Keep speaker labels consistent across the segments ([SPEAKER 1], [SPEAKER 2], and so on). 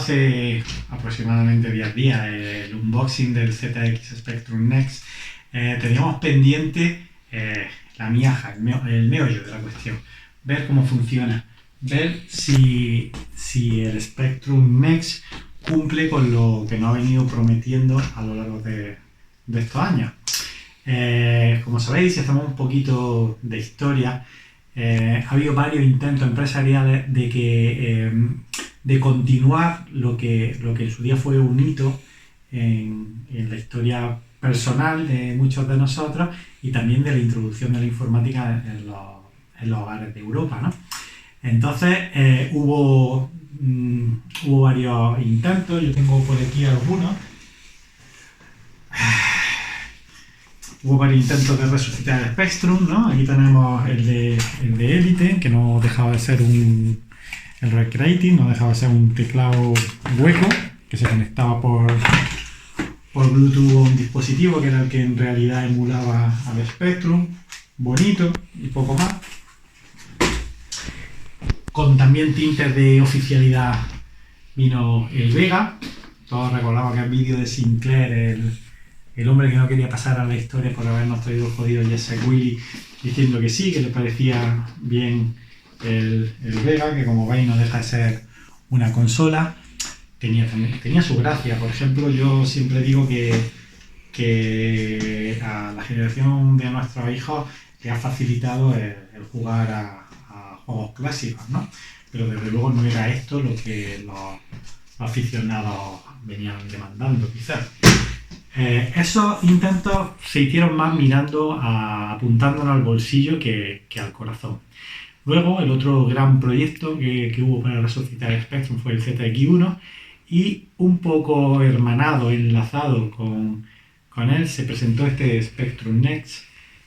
[SPEAKER 1] hace aproximadamente 10 días el unboxing del ZX Spectrum Next, teníamos pendiente la miaja, el meollo de la cuestión. Ver cómo funciona, ver si el Spectrum Next cumple con lo que nos ha venido prometiendo a lo largo de estos años. Como sabéis, si hacemos un poquito de historia, ha habido varios intentos empresariales de continuar lo que en su día fue un hito en la historia personal de muchos de nosotros y también de la introducción de la informática en los hogares de Europa, ¿no? Entonces hubo varios intentos, yo tengo por aquí algunos. Hubo varios intentos de resucitar el Spectrum, ¿no? Aquí tenemos el de Elite, que no dejaba de ser el Recreating, no dejaba de ser un teclado hueco que se conectaba por Bluetooth a un dispositivo que era el que en realidad emulaba al Spectrum. Bonito y poco más. Con también tintes de oficialidad vino el Vega. Todos recordamos que el vídeo de Sinclair, el hombre que no quería pasar a la historia por habernos traído el jodido Jessek Willy diciendo que sí, que le parecía bien el Vega, que como veis no deja de ser una consola. Tenía su gracia. Por ejemplo, yo siempre digo que a la generación de nuestros hijos le ha facilitado el jugar a juegos clásicos, ¿no? Pero desde luego no era esto lo que los aficionados venían demandando, quizás. Esos intentos se hicieron más apuntándonos al bolsillo que al corazón. Luego, el otro gran proyecto que hubo para resucitar el Spectrum fue el ZX1 y un poco hermanado, enlazado con él, se presentó este Spectrum Next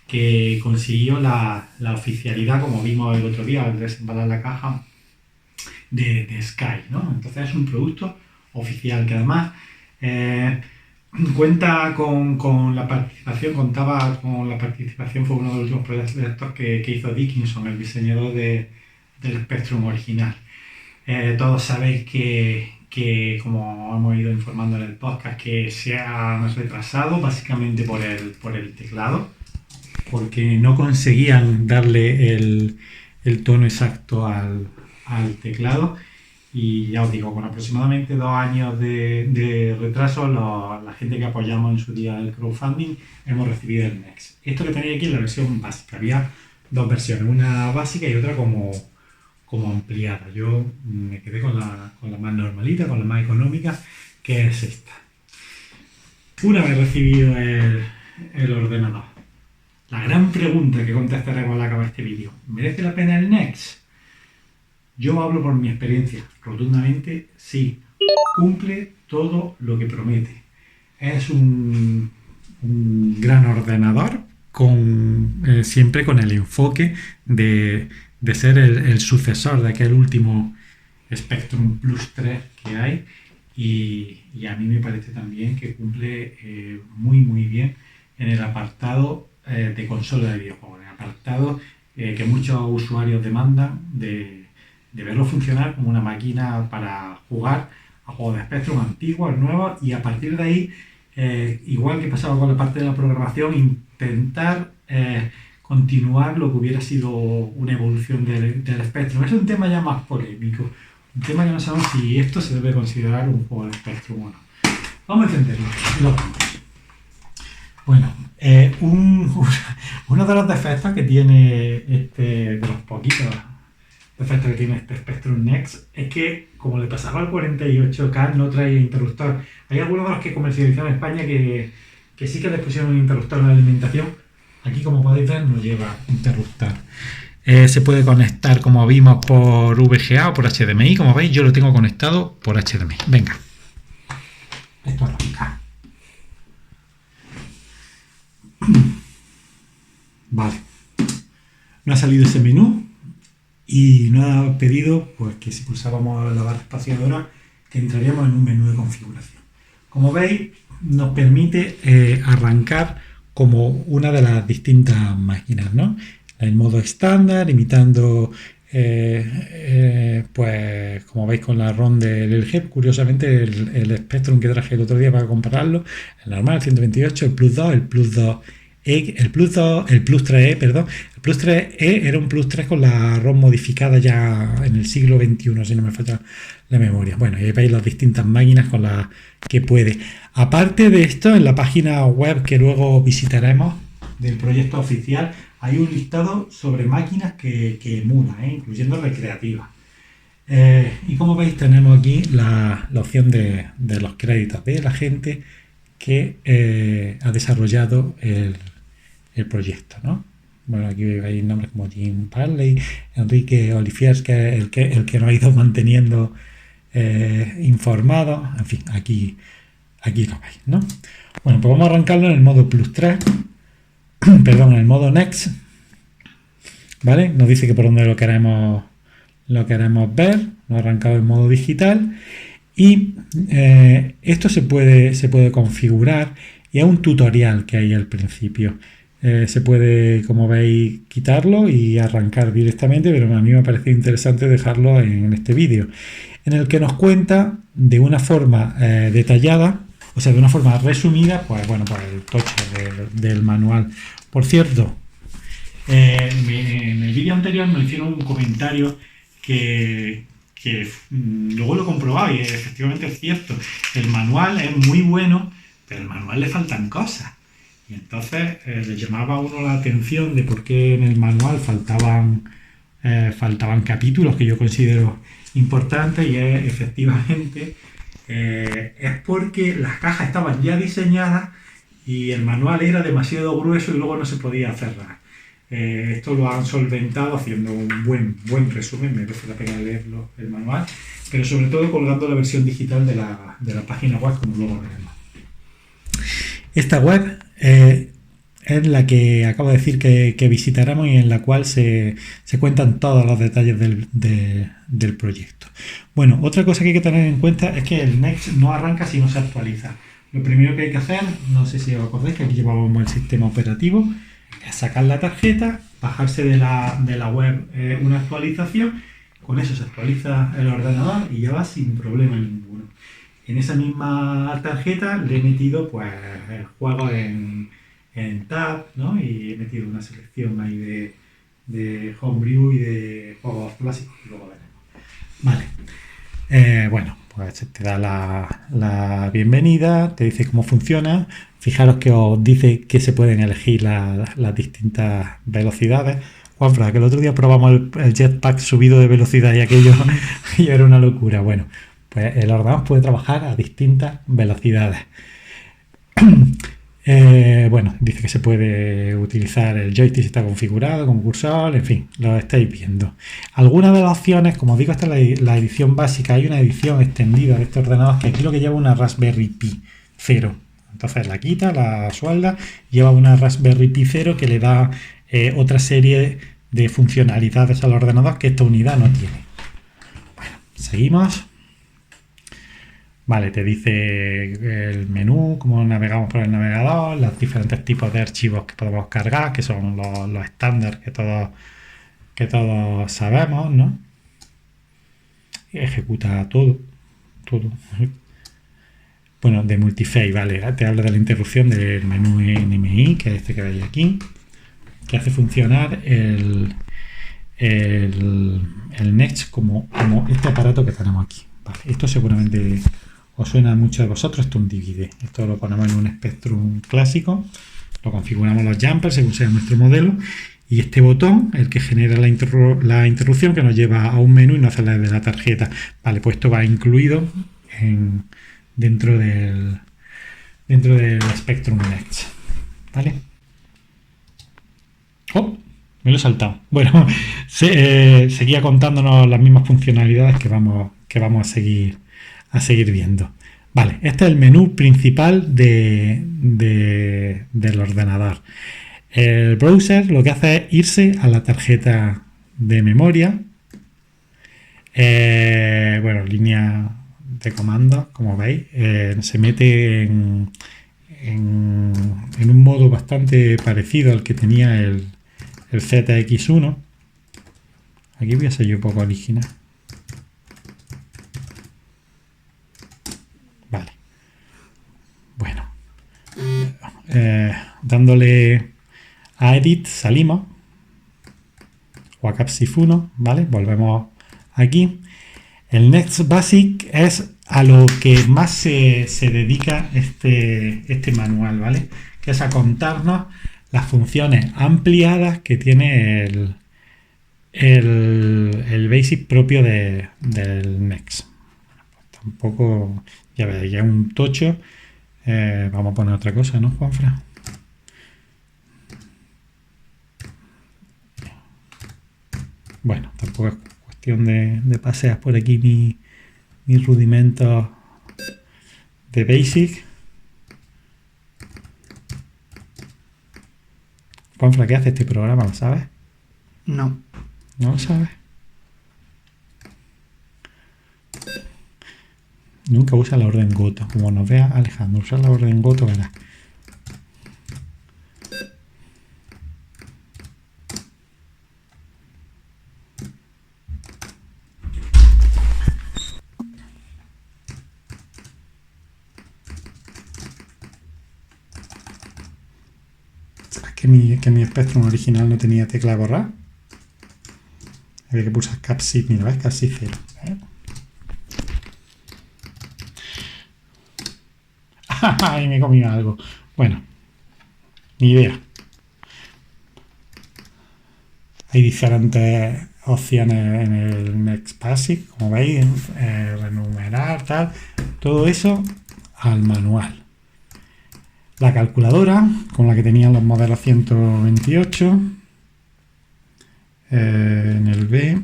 [SPEAKER 1] que consiguió la oficialidad, como vimos el otro día al desembalar la caja, de Sky, ¿no? Entonces es un producto oficial que además contaba con la participación, fue uno de los últimos proyectos que hizo Dickinson, el diseñador del Spectrum original. Todos sabéis que, como hemos ido informando en el podcast, que se ha retrasado básicamente por el teclado, porque no conseguían darle el tono exacto al teclado. Y ya os digo, con aproximadamente 2 años de retraso, la gente que apoyamos en su día el crowdfunding, hemos recibido el Next. Esto que tenéis aquí es la versión básica. Había 2 versiones, una básica y otra como ampliada. Yo me quedé con la más normalita, con la más económica, que es esta. Una vez recibido el ordenador, la gran pregunta que contestaremos al acabar este vídeo: ¿merece la pena el Next? Yo hablo por mi experiencia, rotundamente sí, cumple todo lo que promete. Es un gran ordenador siempre con el enfoque de ser el sucesor de aquel último Spectrum Plus 3 que hay y a mí me parece también que cumple muy muy bien en el apartado de consola de videojuegos, en el apartado que muchos usuarios demandan de verlo funcionar como una máquina para jugar a juegos de Spectrum antiguos, nuevos, y a partir de ahí, igual que pasaba con la parte de la programación, intentar continuar lo que hubiera sido una evolución del Spectrum. Es un tema ya más polémico, un tema que no sabemos si esto se debe considerar un juego de Spectrum o no. Vamos a entenderlo. Bueno, uno de los defectos que tiene de los poquitos defectos que tiene este Spectrum Next es que, como le pasaba al 48K, no trae interruptor. Hay algunos de los que comercializan en España que sí que les pusieron un interruptor en la alimentación. Aquí, como podéis ver, no lleva interruptor. Se puede conectar, como vimos, por VGA o por HDMI. Como veis, yo lo tengo conectado por HDMI. Venga. Esto arranca. Vale. No ha salido ese menú y nos ha pedido pues, que si pulsábamos la barra espaciadora que entraríamos en un menú de configuración. Como veis, nos permite arrancar como una de las distintas máquinas, ¿no? El modo estándar, imitando pues como veis con la ROM del LG, curiosamente el Spectrum que traje el otro día para compararlo, el normal, el 128, el Plus 2, el Plus 2E, el Plus 3E, perdón, el Plus 3E era un Plus 3 con la ROM modificada ya en el siglo XXI, si no me falla la memoria. Bueno, y ahí veis las distintas máquinas con las que puede. Aparte de esto, en la página web que luego visitaremos del proyecto oficial, hay un listado sobre máquinas que emula, incluyendo recreativas. Y como veis, tenemos aquí la opción de los créditos de la gente que ha desarrollado el proyecto, ¿no? Bueno, aquí veis nombres como Jim Parley, Enrique Oliviers, que es el que nos ha ido manteniendo informados. En fin, aquí lo veis, ¿no? Bueno, pues vamos a arrancarlo en el modo Plus 3. Perdón, en el modo Next, ¿vale? Nos dice que por dónde lo queremos ver. Nos ha arrancado en modo digital y esto se puede configurar y es un tutorial que hay al principio. Se puede, como veis, quitarlo y arrancar directamente, pero a mí me ha parecido interesante dejarlo en este vídeo, en el que nos cuenta de una forma detallada, o sea, de una forma resumida, pues bueno, pues el toche del manual. Por cierto, en el vídeo anterior me hicieron un comentario que luego lo he comprobado y efectivamente es cierto. El manual es muy bueno, pero al manual le faltan cosas. Y entonces le llamaba a uno la atención de por qué en el manual faltaban capítulos que yo considero importantes, y efectivamente es porque las cajas estaban ya diseñadas y el manual era demasiado grueso y luego no se podía cerrar. Esto lo han solventado haciendo un buen resumen, merece la pena leerlo el manual, pero sobre todo colgando la versión digital de la página web, como luego veremos. Esta web es la que acabo de decir que visitaremos y en la cual se cuentan todos los detalles del proyecto. Bueno, otra cosa que hay que tener en cuenta es que el Next no arranca si no se actualiza. Lo primero que hay que hacer, no sé si os acordáis que aquí llevábamos el sistema operativo, es sacar la tarjeta, bajarse de la web una actualización, con eso se actualiza el ordenador y ya va sin problema ninguno. En esa misma tarjeta le he metido pues juegos en Tab, ¿no? Y he metido una selección ahí de Homebrew y de juegos clásicos que luego veremos. Vale. Bueno, pues te da la bienvenida, te dice cómo funciona. Fijaros que os dice que se pueden elegir las distintas velocidades. Juanfra, que el otro día probamos el jetpack subido de velocidad y aquello y era una locura. Bueno, pues el ordenador puede trabajar a distintas velocidades. Bueno, dice que se puede utilizar el joystick si está configurado con cursor, en fin, lo estáis viendo. Algunas de las opciones, como digo, esta es la edición básica. Hay una edición extendida de este ordenador que aquí lo que lleva una Raspberry Pi 0. Entonces la quita, la suelda, lleva una Raspberry Pi 0 que le da otra serie de funcionalidades al ordenador que esta unidad no tiene. Bueno, seguimos. Vale, te dice el menú, cómo navegamos por el navegador, los diferentes tipos de archivos que podemos cargar, que son los estándar que todos sabemos, ¿no? Ejecuta todo. Bueno, de multiface, vale, te habla de la interrupción del menú NMI, que es este que veis aquí, que hace funcionar el Next como este aparato que tenemos aquí. Vale, esto seguramente os suena a muchos de vosotros. Esto es un DVD. Esto lo ponemos en un Spectrum clásico, lo configuramos los jumpers según sea nuestro modelo, y este botón, el que genera la interrupción, que nos lleva a un menú y nos hace la de la tarjeta. Vale, pues esto va incluido dentro del Spectrum Next. ¿Vale? ¡Oh! Me lo he saltado. Bueno, seguía contándonos las mismas funcionalidades que vamos a seguir viendo. Vale, este es el menú principal del ordenador. El browser lo que hace es irse a la tarjeta de memoria. Bueno, línea de comandos, como veis, se mete en un modo bastante parecido al que tenía el ZX1. Aquí voy a ser yo poco original. Vale. Bueno. Dándole a Edit salimos. O a Capsif 1, ¿vale? Volvemos aquí. El Next Basic es a lo que más se dedica este manual, ¿vale? Que es a contarnos las funciones ampliadas que tiene el Basic propio del Next. Pues tampoco, ya veis, ya es un tocho. Vamos a poner otra cosa, ¿no, Juanfran? Bueno, tampoco es cuestión de pasear por aquí mis rudimentos de Basic. Juanfran, ¿qué hace este programa? ¿Lo sabes?
[SPEAKER 2] No.
[SPEAKER 1] ¿No lo sabes? Nunca usa la orden goto. Como nos vea Alejandro, usa la orden goto, verás. ¿Sabes que mi Spectrum original no tenía tecla de borrar? Había que pulsar Capsif, mira, ¿ves? Capsif 0. Ay, me he comido algo. Bueno, ni idea. Hay diferentes opciones en el Next Basic, como veis, renumerar, tal. Todo eso al manual. La calculadora, con la que tenían los modelos 128. En el B.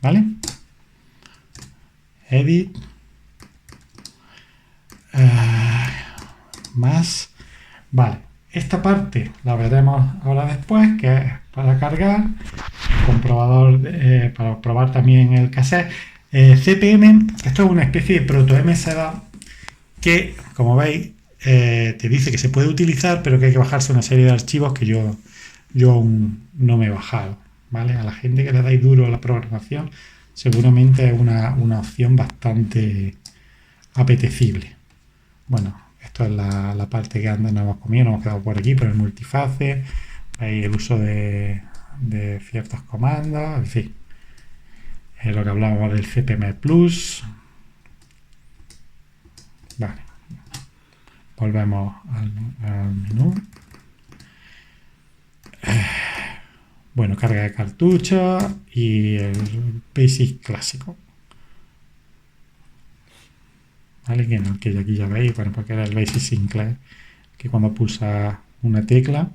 [SPEAKER 1] ¿Vale? Edit. Más. Vale. Esta parte la veremos ahora después, que es para cargar. Comprobador para probar también el cassette. CPM, esto es una especie de proto MSDA que, como veis, te dice que se puede utilizar, pero que hay que bajarse una serie de archivos que yo aún no me he bajado, ¿vale? A la gente que le dais duro a la programación, seguramente es una opción bastante apetecible. Bueno, esto es la parte que antes no hemos comido, nos hemos quedado por aquí, por el multifase, veis el uso de ciertos comandos, en fin. Lo que hablábamos del CPM Plus. Vale. Volvemos al menú. Bueno, carga de cartuchos y el Basic clásico. ¿Vale? Que aquí ya veis, bueno, porque era el Basic Sinclair, que cuando pulsa una tecla,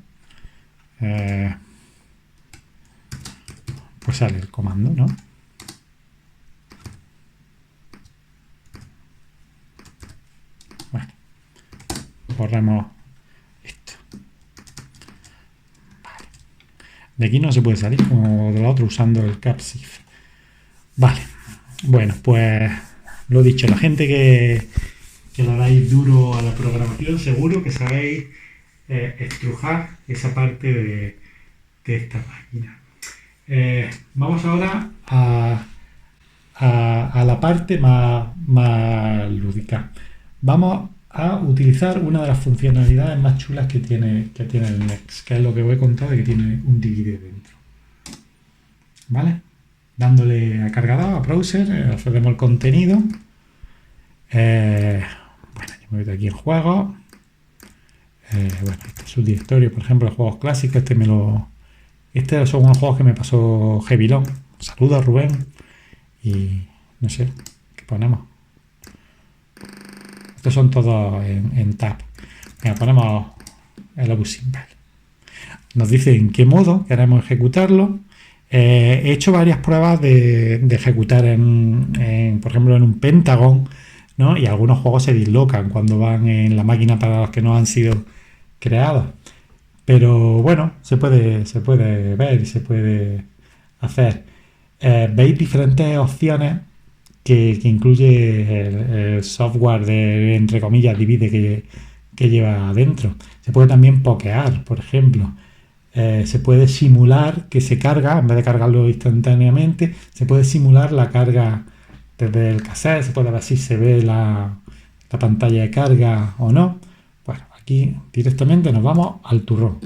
[SPEAKER 1] pues sale el comando, ¿no? Bueno, borramos esto. Vale. De aquí no se puede salir como del otro usando el Capsif. Vale. Bueno, pues lo dicho, la gente que le dais duro a la programación, seguro que sabéis estrujar esa parte de esta máquina. Vamos ahora a la parte más lúdica. Vamos a utilizar una de las funcionalidades más chulas que tiene el Next, que es lo que os he contado, de que tiene un DVD dentro. ¿Vale? Dándole a cargador, a browser, accedemos al contenido. Bueno, yo me meto aquí en juegos. Bueno, este es su directorio, por ejemplo, juegos clásicos. Estos son unos juegos que me pasó Heavylon. Saludos, Rubén. Y no sé, ¿qué ponemos? Estos son todos en tab. Venga, ponemos el Obus Simple. Nos dice en qué modo queremos ejecutarlo. He hecho varias pruebas de ejecutar por ejemplo, en un Pentagon, ¿no? Y algunos juegos se dislocan cuando van en la máquina para los que no han sido creados. Pero bueno, se puede ver y se puede hacer. Veis diferentes opciones que incluye el software de, entre comillas, Divide que lleva adentro. Se puede también pokear, por ejemplo. Se puede simular que se carga, en vez de cargarlo instantáneamente, se puede simular la carga desde el cassette, se puede ver si se ve la pantalla de carga o no. Bueno, aquí directamente nos vamos al turrón.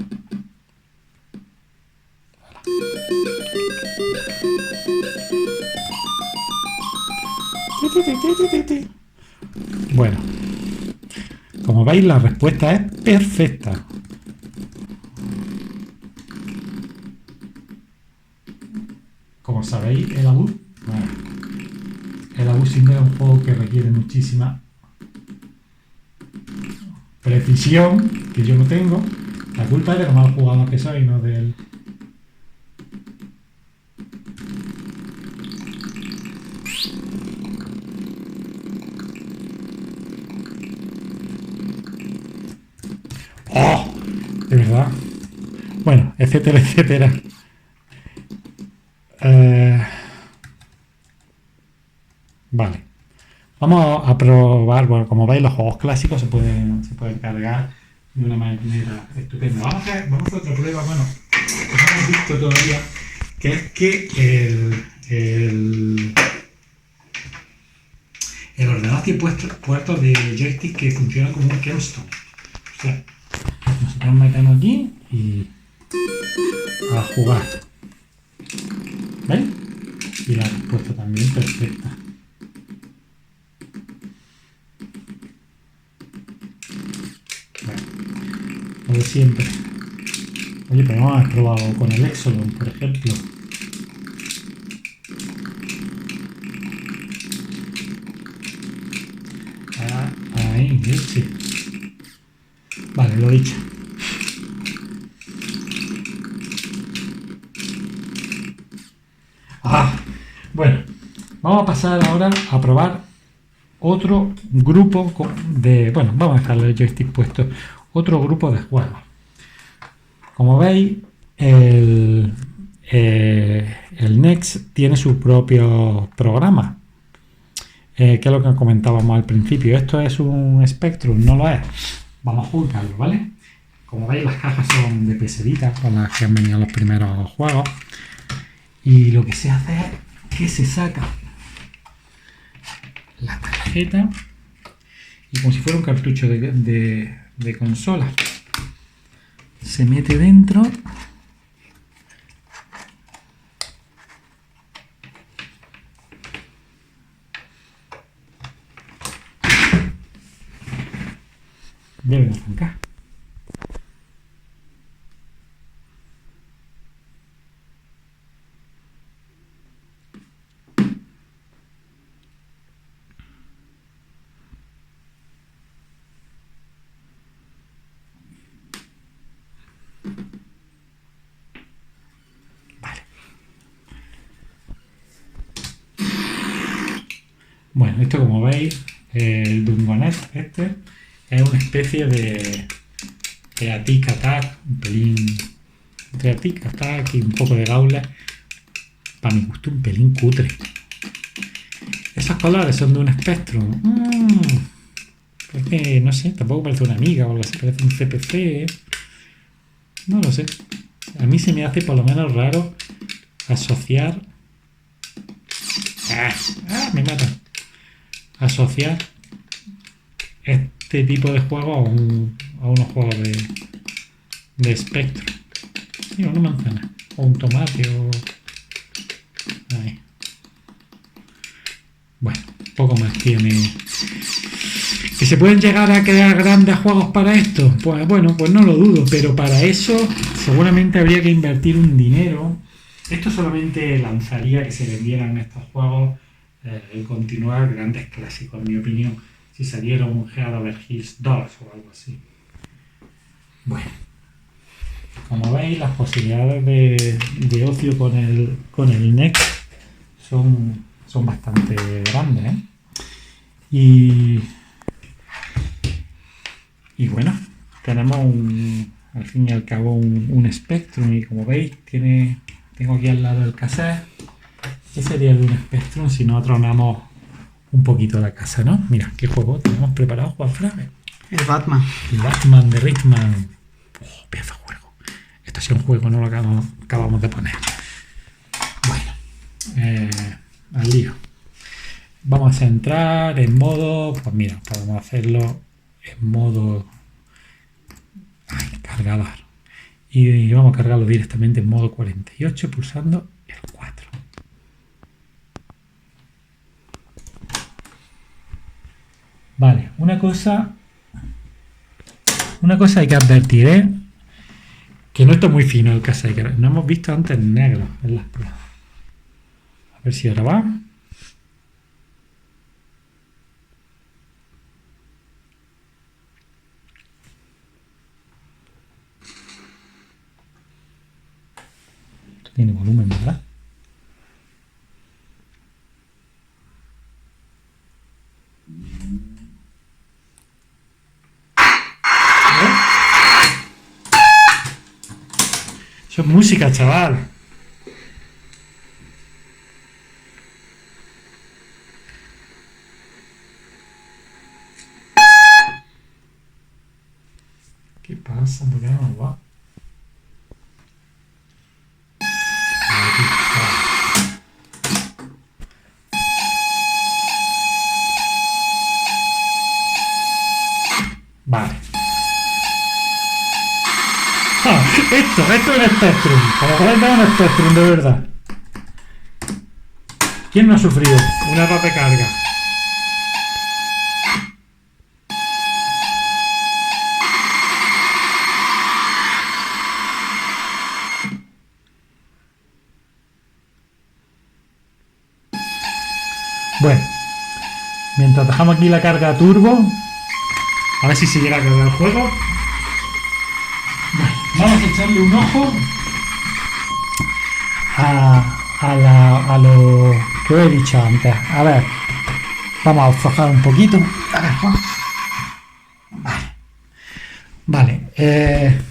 [SPEAKER 1] Bueno, como veis, la respuesta es perfecta. Como sabéis, el ABUS, bueno, el ABUS siempre es un juego que requiere muchísima precisión, que yo no tengo. La culpa es de lo mal jugado que soy, no del... ¡Oh! De verdad. Bueno, etcétera, etcétera. Vale. Vamos a probar, bueno, como veis, los juegos clásicos se pueden cargar de una manera estupenda. Vamos a hacer otra prueba, bueno, que no hemos visto todavía, que es que el ordenador tiene puertos de joystick que funcionan como un Keystone. O sea, nosotros metemos aquí y a jugar. ¿Veis? Y la respuesta también perfecta. Bueno, lo de siempre. Oye, pero hemos probado con el Exodon, por ejemplo. Ahí, leche. Vale, lo dicho. Bueno, vamos a pasar ahora a probar otro grupo de... Bueno, vamos a dejarle el joystick puesto. Otro grupo de juegos. Como veis, el Next tiene su propio programa. Que es lo que comentábamos al principio. ¿Esto es un Spectrum? No lo es. Vamos a juzgarlo, ¿vale? Como veis, las cajas son de peserita, con las que han venido los primeros juegos. Y lo que se hace es que se saca la tarjeta y como si fuera un cartucho de consola se mete dentro debe arrancar. Bueno, esto como veis, el Dungonet este es una especie de Tic Attack, un pelín de Tic Attack y un poco de Gaula. Para mi gusto un pelín cutre. Esos colores son de un Spectrum. Porque, no sé, tampoco parece una Amiga o algo así, parece un CPC. No lo sé. A mí se me hace por lo menos raro asociar... me matan. Asociar este tipo de juego a unos juegos de Spectrum. Sí, una manzana. O un tomate o... Ahí. Bueno, poco más tiene. ¿Que se pueden llegar a crear grandes juegos para esto? Pues bueno, pues no lo dudo, pero para eso seguramente habría que invertir un dinero. Esto solamente lanzaría que se vendieran estos juegos y continuar grandes clásicos, en mi opinión, si saliera un Head Over Heels 2 o algo así. Bueno, como veis, las posibilidades de ocio con el Next son bastante grandes, ¿eh? Y bueno, tenemos al fin y al cabo un Spectrum y como veis tengo aquí al lado el cassette. ¿Qué sería el de un Spectrum si no tronamos un poquito la casa, no? Mira, qué juego tenemos preparado, Juan Fran.
[SPEAKER 2] El Batman.
[SPEAKER 1] El Batman de Rickman. Oh, pedazo de juego. Esto sí es un juego, no lo acabamos de poner. Bueno, al lío. Vamos a entrar en modo. Pues mira, podemos hacerlo en modo cargador. Y vamos a cargarlo directamente en modo 48 pulsando el 4. Vale, una cosa hay que advertir, que no está muy fino el Casaiker. No hemos visto antes negro en las pruebas. A ver si ahora va. Esto tiene volumen, ¿verdad? Eso es música, chaval. ¿Qué pasa? ¿Por qué no nos va? Aquí está. Vale. Esto es un Spectrum. Como podéis ver, es un Spectrum de verdad. ¿Quién no ha sufrido una error de carga? Bueno, mientras dejamos aquí la carga turbo, a ver si se llega a cargar el juego. Bueno, vamos a echarle un ojo a lo que os he dicho antes. A ver, vamos a aflojar un poquito. A ver, Juan. Vale.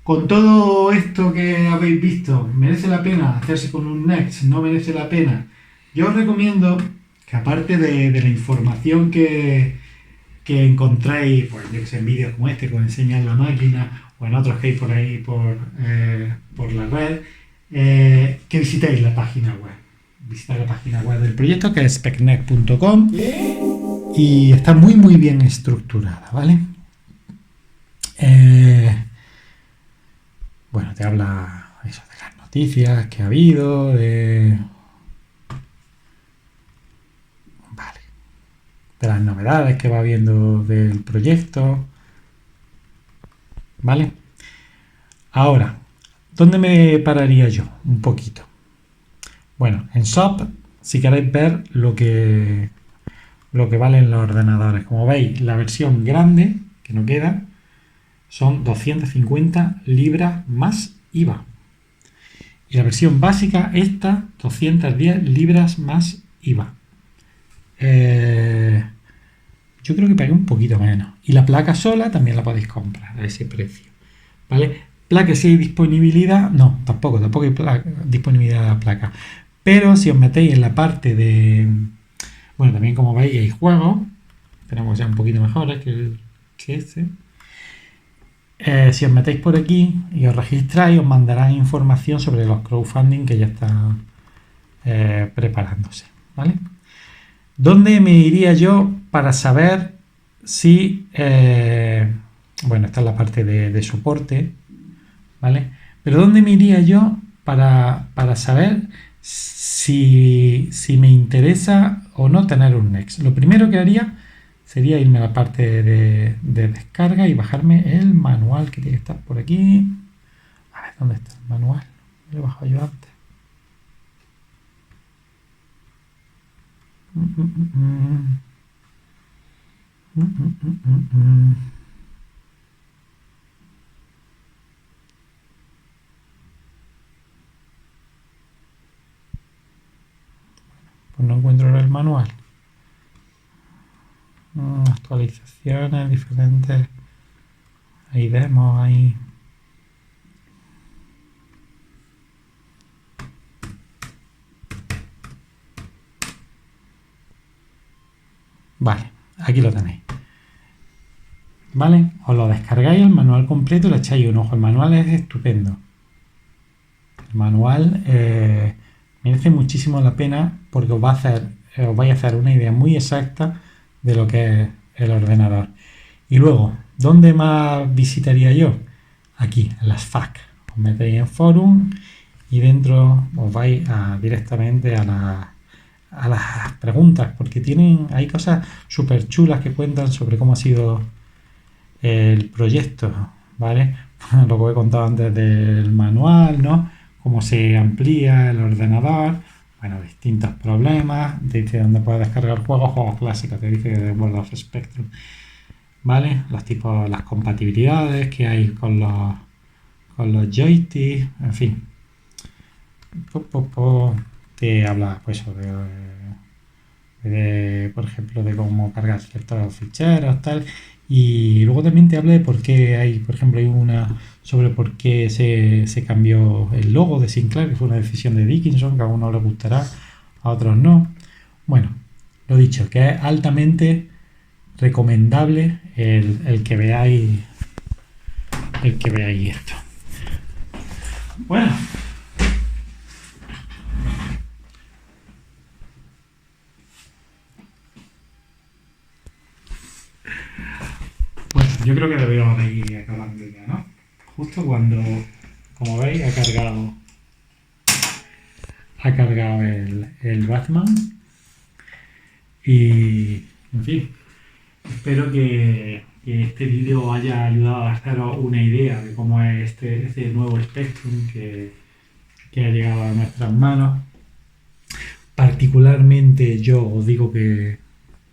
[SPEAKER 1] Con todo esto que habéis visto, ¿merece la pena hacerse con un Next? ¿No merece la pena? Yo os recomiendo que aparte de la información que encontráis, pues yo que sé, en vídeos como este que os enseñan la máquina o en otros que hay por ahí por la red, que visitéis la página web. Visitar la página web del proyecto, que es specnex.com, y está muy muy bien estructurada, ¿vale? Bueno, te habla eso de las noticias que ha habido, de las novedades que va habiendo del proyecto, ¿vale? Ahora, ¿dónde me pararía yo? Un poquito. Bueno, en Shop, si queréis ver lo que valen los ordenadores. Como veis, la versión grande, que no queda, son 250 libras más IVA. Y la versión básica, esta, 210 libras más IVA. Yo creo que pagué un poquito menos. Y la placa sola también la podéis comprar a ese precio, ¿vale? Placa, si hay disponibilidad, no, tampoco hay disponibilidad de la placa. Pero si os metéis en la parte de... Bueno, también como veis hay juegos. Tenemos ya un poquito mejores que este. Si os metéis por aquí y os registráis, os mandarán información sobre los crowdfunding que ya están preparándose, ¿vale? ¿Dónde me iría yo para saber si... bueno, esta es la parte de soporte, ¿vale? Pero ¿dónde me iría yo para saber si me interesa o no tener un Next? Lo primero que haría sería irme a la parte de descarga y bajarme el manual que tiene que estar por aquí. A ver, ¿dónde está el manual? Lo he bajado yo antes. Pues no encuentro el manual. Actualizaciones diferentes. Hay demos ahí. Vale, aquí lo tenéis. ¿vale? Os lo descargáis el manual completo y le echáis un ojo. El manual es estupendo. El manual merece muchísimo la pena porque os vais a hacer una idea muy exacta de lo que es el ordenador. Y luego, ¿dónde más visitaría yo? Aquí, en las FAQ. Os metéis en forum y dentro os vais directamente a las preguntas, porque hay cosas súper chulas que cuentan sobre cómo ha sido el proyecto, ¿vale? Lo que he contado antes del manual, ¿no? Cómo se amplía el ordenador, bueno, distintos problemas, dice dónde puedes descargar juegos clásicos, te dice de World of Spectrum, ¿vale? Los tipos, las compatibilidades que hay con los joysticks, en fin. Te habla, pues, por ejemplo, de cómo cargar ciertos ficheros, tal. Y luego también te habla de por qué por ejemplo, hay una sobre por qué se cambió el logo de Sinclair, que fue una decisión de Dickinson, que a algunos les gustará, a otros no. Bueno, lo dicho, que es altamente recomendable el que veáis esto. Bueno, yo creo que deberíamos de ir acabando ya, ¿no? Justo cuando, como veis, ha cargado el Batman. Y, en fin, espero que este vídeo haya ayudado a haceros una idea de cómo es este nuevo Spectrum que ha llegado a nuestras manos. Particularmente yo os digo que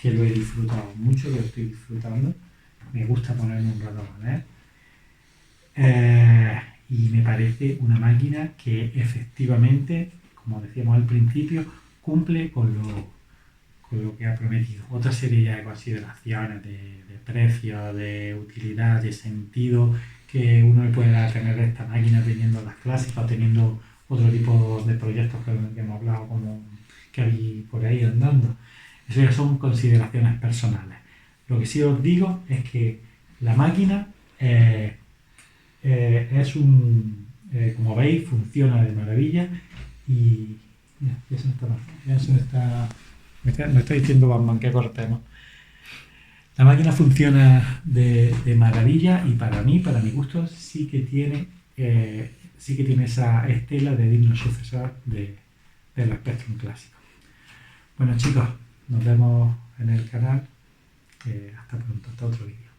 [SPEAKER 1] lo he disfrutado mucho, que lo estoy disfrutando. Me gusta ponerme un rato a leer. Y me parece una máquina que efectivamente, como decíamos al principio, cumple con lo que ha prometido. Otra serie ya de consideraciones de precio, de utilidad, de sentido que uno le puede dar a tener esta máquina teniendo las clásicas o teniendo otro tipo de proyectos que hemos hablado, como que hay por ahí andando. Eso ya son consideraciones personales. Lo que sí os digo es que la máquina es como veis, funciona de maravilla y mira, nos está diciendo Batman que cortemos. La máquina funciona de maravilla y para mi gusto, sí que tiene esa estela de digno sucesor del Spectrum clásico. Bueno, chicos, nos vemos en el canal. Hasta pronto, hasta otro vídeo.